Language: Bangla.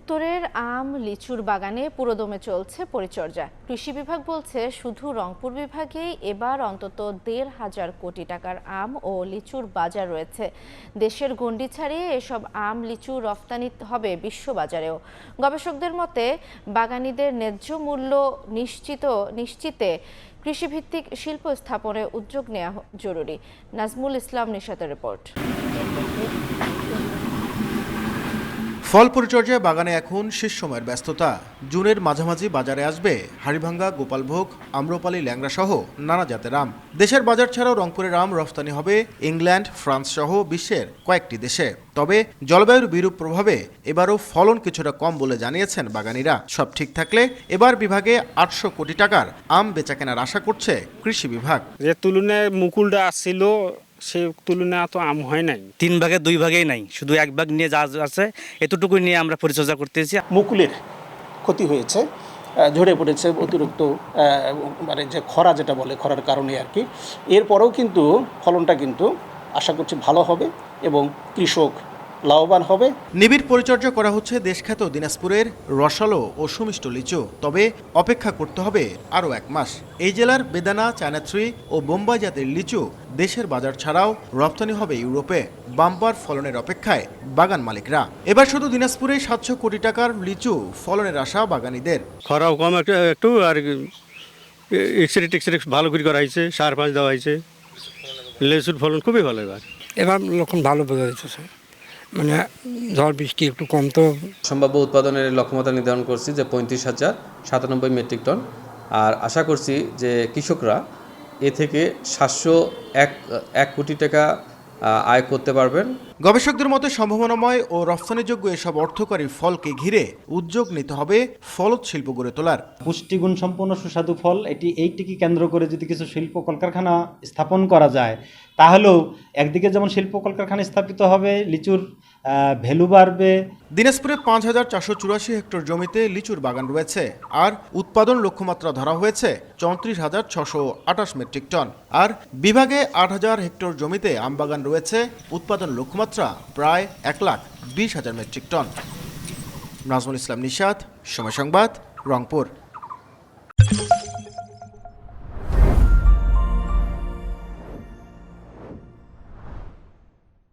উত্তরের আম লিচুর বাগানে পুরোদমে চলছে পরিচর্যা। কৃষি বিভাগ বলছে শুধু রংপুর বিভাগেই এবার অন্তত ১,৫০০ কোটি টাকার আম ও লিচুর বাজার রয়েছে। দেশের গণ্ডি ছাড়িয়ে এসব আম লিচু রফতানি হবে বিশ্ববাজারেও। গবেষকদের মতে বাগানীদের ন্যায্য মূল্য নিশ্চিতে কৃষিভিত্তিক শিল্প স্থাপনে উদ্যোগ নেওয়া জরুরি। নাজমুল ইসলাম নিশাতের রিপোর্ট। ফল পরিচর্যায় বাগানে এখন শেষ সময়ের ব্যস্ততা। জুনের মাঝামাঝি বাজারে আসবে হাড়িভাঙ্গা, গোপালভোগ, আম্রপালি, ল্যাংড়া সহ নানা জাতের আম। দেশের বাজার ছাড়াও রংপুরের আম রফতানি হবে ইংল্যান্ড, ফ্রান্স সহ বিশ্বের কয়েকটি দেশে। তবে জলবায়ুর বিরূপ প্রভাবে এবারও ফলন কিছুটা কম বলে জানিয়েছেন বাগানীরা। সব ঠিক থাকলে এবার বিভাগে ৮০০ কোটি টাকার আম বেচাকেনার আশা করছে কৃষি বিভাগ। যে তুলনায় মুকুলটা আসছিল সে তুলনায় এত আম হয় নাই। ৩ ভাগে 2 ভাগেই নাই, শুধু 1 ভাগ নিয়ে যা আছে এতটুকু নিয়ে আমরা পরিচর্যা করতেছি। মুকুলের ক্ষতি হয়েছে, ঝরে পড়েছে অতিরিক্ত, মানে যে খরা যেটা বলে, খরার কারণে আর কি। এরপরেও কিন্তু ফলনটা কিন্তু আশা করছি ভালো হবে এবং কৃষক লাভবান হবে। নিবিড় পরিচর্যা করা হচ্ছে দেশখ্যাত দিনাজপুরের রসালো ও সুমিষ্ট লিচু। তবে অপেক্ষা করতে হবে আরও 1 মাস। এই জেলার বেদানা, চায়নাথ্রি ও বোম্বাই জাতের লিচু দেশের বাজার ছাড়াও রপ্তানি হবে ইউরোপে। বাম্পার ফলনের অপেক্ষায় বাগান মালিকরা। এবার শুধু দিনাজপুরে ৭০০ কোটি টাকার লিচু ফলনের আশা বাগানীদের। খরাও কম একটু আর এক্সরে ভালো করে করা হয়েছে, সার পাঁচ দেওয়া হয়েছে, লেচুর ফলন খুবই ভালো। এবার লক্ষণ ভালো বোঝা যাচ্ছে, মানে ঝড় বৃষ্টি একটু কম। তো সম্ভাব্য উৎপাদনের লক্ষ্যমাত্রা নির্ধারণ করছি যে ৩৫,০৯৭ মেট্রিক টন। আর আশা করছি যে কৃষকরা এ থেকে ৭০১ কোটি টাকা আয় করতে পারবেন। গবেষকদের মতে সম্ভাবনাময় ও রফতানিযোগ্য এসব অর্থকরী ফলকে ঘিরে উদ্যোগ নিতে হবে ফলদ শিল্প গড়ে তোলার। পুষ্টিগুণ সম্পন্ন সুস্বাদু ফল, এইটিকে কেন্দ্র করে যদি কিছু শিল্প কলকারখানা স্থাপন করা যায়, তাহলেও একদিকে যেমন শিল্প কলকারখানা স্থাপিত হবে, লিচুর ভ্যালু বাড়বে। দিনাজপুরে ৫,৪৮৪ হেক্টর জমিতে লিচুর বাগান রয়েছে, আর উৎপাদন লক্ষ্যমাত্রা ধরা হয়েছে ৩৪,৬২৮ মেট্রিক টন। আর বিভাগে ৮,০০০ হেক্টর জমিতে আমবাগান রয়েছে, উৎপাদন লক্ষ্যমাত্রা প্রায় ১,২০,০০০ মেট্রিক টন। নাজমুল ইসলাম নিশাত, সময় সংবাদ, রংপুর।